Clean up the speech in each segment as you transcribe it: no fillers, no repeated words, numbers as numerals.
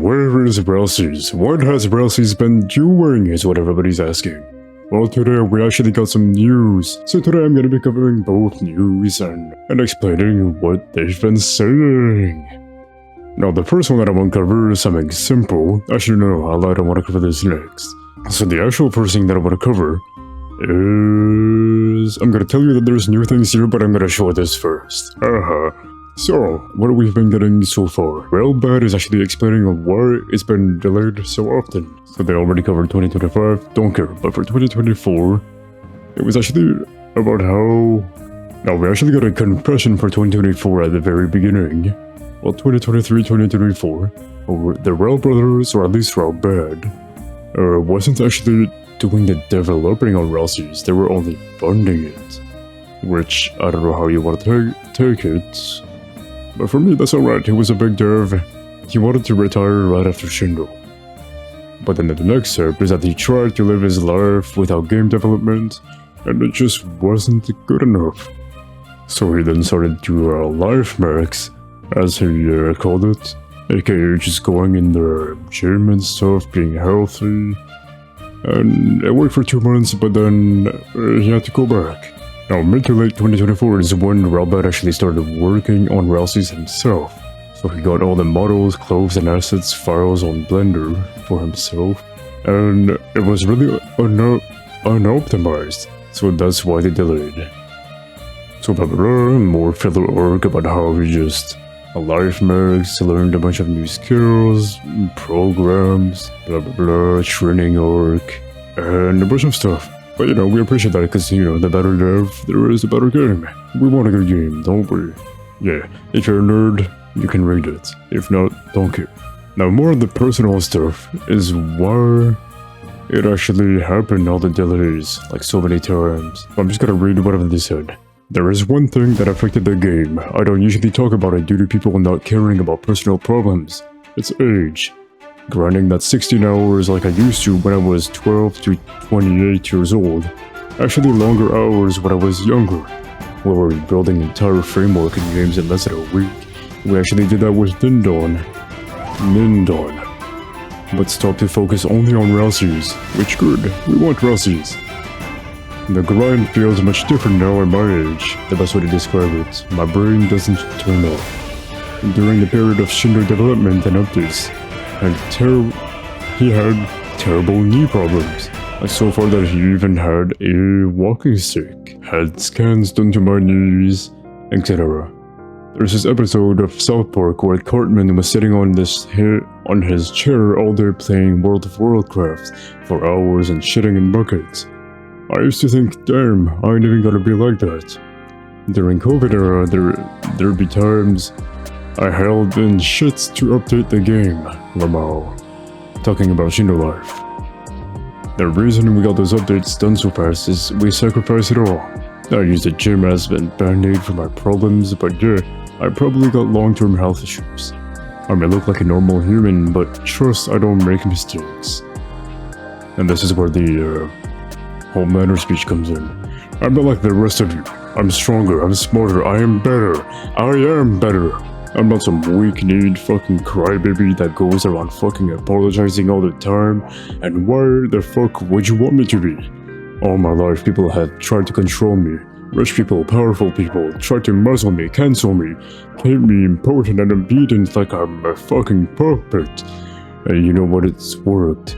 Where is Rellsies? What has Rellsies been doing is what everybody's asking. Well, today we actually got some news. So today I'm going to be covering both news and explaining what they've been saying. Now, the first one that I want to cover is something simple. Actually, no, I lied, I want to cover this next. So the actual first thing that I want to cover is... I'm going to tell you that there's new things here, but I'm going to show this first. So, what we've been getting so far? Rell is actually explaining why it's been delayed so often. So they already covered 2025, don't care. But for 2024, it was actually about how... Now, we actually got a confession for 2024 at the very beginning. Well, 2023, 2024, the Rell brothers, or at least Rell wasn't actually doing the developing on Rellsies, they were only funding it. Which, I don't know how you want to take it. But for me, that's alright, he was a big dev. He wanted to retire right after Shindo. But then the next step is that he tried to live his life without game development, and it just wasn't good enough. So he then started to life max, as he called it, aka just going in the gym and stuff, being healthy. And it worked for 2 months, but then he had to go back. Now, mid to late 2024 is when Rell actually started working on Rellsies himself. So he got all the models, clothes, and assets files on Blender for himself. And it was really unoptimized, so that's why they delayed. So blah blah blah, more filler arc about how he just life max, learned a bunch of new skills, programs, blah blah blah, training arc, and a bunch of stuff. But you know, we appreciate that because, you know, the better dev, there is a better game. We want a good game, don't we? Yeah, if you're a nerd, you can read it. If not, don't care. Now, more of the personal stuff is why it actually happened, all the delays, like so many times. I'm just gonna read whatever they said. There is one thing that affected the game. I don't usually talk about it due to people not caring about personal problems. It's age. Grinding that 16 hours like I used to when I was 12 to 28 years old. Actually longer hours when I was younger. We were building an entire framework in games in less than a week. We actually did that with Nindon. But stopped to focus only on Rellsies, which good, we want Rellsies. The grind feels much different now at my age, the best way to describe it. My brain doesn't turn off. During the period of Shindo development and updates, he had terrible knee problems. So far that he even had a walking stick, had scans done to my knees, etc. There's this episode of South Park where Cartman was sitting on his chair all day playing World of Warcraft for hours and shitting in buckets. I used to think, damn, I ain't even gonna be like that. During COVID era, there'd be times I held in shits to update the game, Lamau. Talking about Shindo life. The reason we got those updates done so fast is we sacrificed it all. I used the gym as a band-aid for my problems, but yeah, I probably got long-term health issues. I may look like a normal human, but trust I don't make mistakes. And this is where the whole manner speech comes in. I'm not like the rest of you. I'm stronger, I'm smarter, I am better. I'm not some weak-kneed fucking crybaby that goes around fucking apologizing all the time. And why the fuck would you want me to be? All my life, people have tried to control me. Rich people, powerful people, tried to muzzle me, cancel me, paint me important and obedient like I'm a fucking puppet. And you know what? It's worked.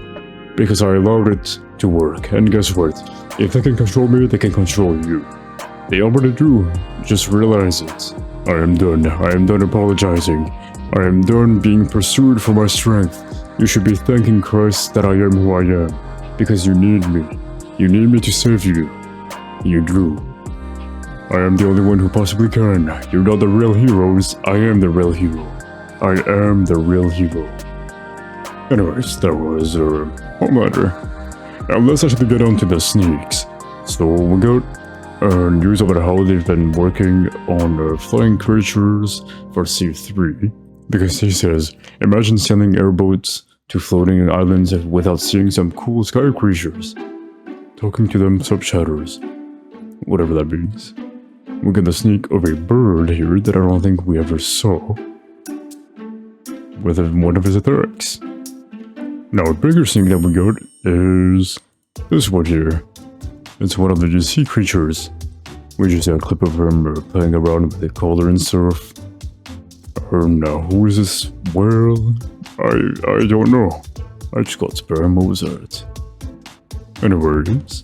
Because I allowed it to work. And guess what? If they can control me, they can control you. They already do. Just realize it. I am done. I am done apologizing. I am done being pursued for my strength. You should be thanking Christ that I am who I am. Because you need me. You need me to save you. You do. I am the only one who possibly can. You're not the real heroes. I am the real hero. I am the real hero. Anyways, that was Homelander. Now let's actually get on to the SNEAKS. So we got news about how they've been working on flying creatures for C3, because he says, imagine sailing airboats to floating islands without seeing some cool sky creatures. Talking to them sub-shadows. Whatever that means. We get the sneak of a bird here that I don't think we ever saw. with one of his attacks. Now, a bigger thing that we got is this one here. It's one of the sea creatures. We just had a clip of him playing around with the color and stuff. Now, who is this whale? I don't know. I just got spare Mozart. Anyways,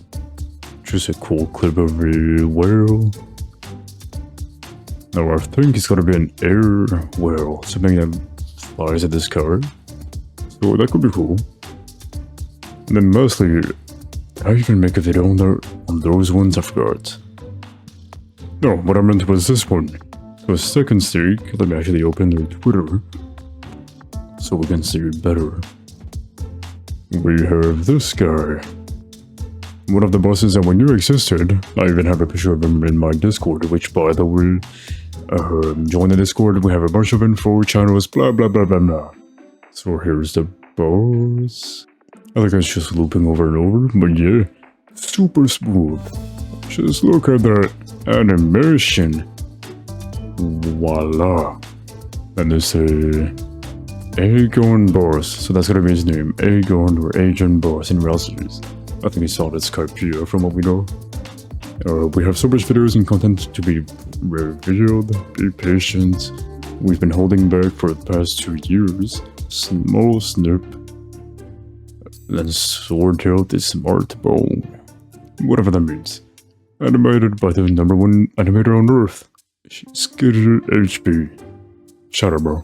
just a cool clip of a whale. Now, I think it's gonna be an air whale, something that flies at the sky. So that could be cool. And then lastly, I even make a video on those ones I forgot. No, what I meant was this one. The second streak, let me actually open their Twitter so we can see it better. We have this guy. One of the bosses that we knew existed. I even have a picture of him in my Discord, which by the way, join the Discord, we have a bunch of info, channels, blah blah blah blah blah. So here's the boss. I think it's just looping over and over, but yeah, super smooth. Just look at that animation. Voila. And there's a Aegon Boss, so that's gonna be his name, Aegon or Aegon Boss in Rell series. I think he saw that Skype here from what we know. We have so much videos and content to be revealed, be patient. We've been holding back for the past 2 years. Small snip. Then Swordtail the Smart Bone. Whatever that means. Animated by the #1 animator on Earth. Skitter HP. Shout out, bro.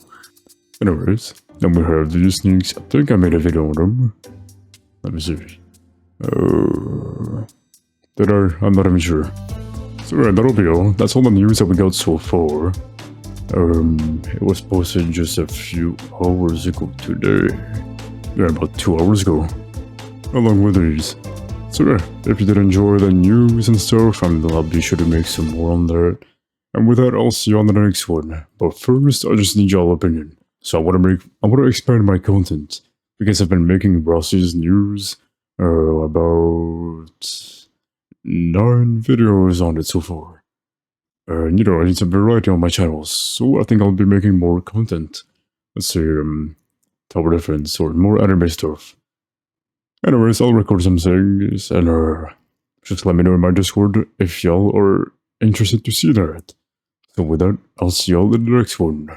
Anyways, then we have the SNEAKS. I think I made a video on them. Let me see. Did I? I'm not even sure. So yeah, that'll be all. That's all the news that we got so far. It was posted just a few hours ago today. Yeah, about 2 hours ago. Along with these. So yeah, if you did enjoy the news and stuff, I'll be sure to make some more on that. And with that, I'll see you on the next one. But first, I just need y'all opinion. So I want to expand my content. Because I've been making Rossi's news, about 9 videos on it so far. And you know, I need some variety on my channels, so I think I'll be making more content. Let's say, tower defense or more anime stuff. Anyways, I'll record some things, and just let me know in my Discord if y'all are interested to see that. So with that, I'll see y'all in the next one.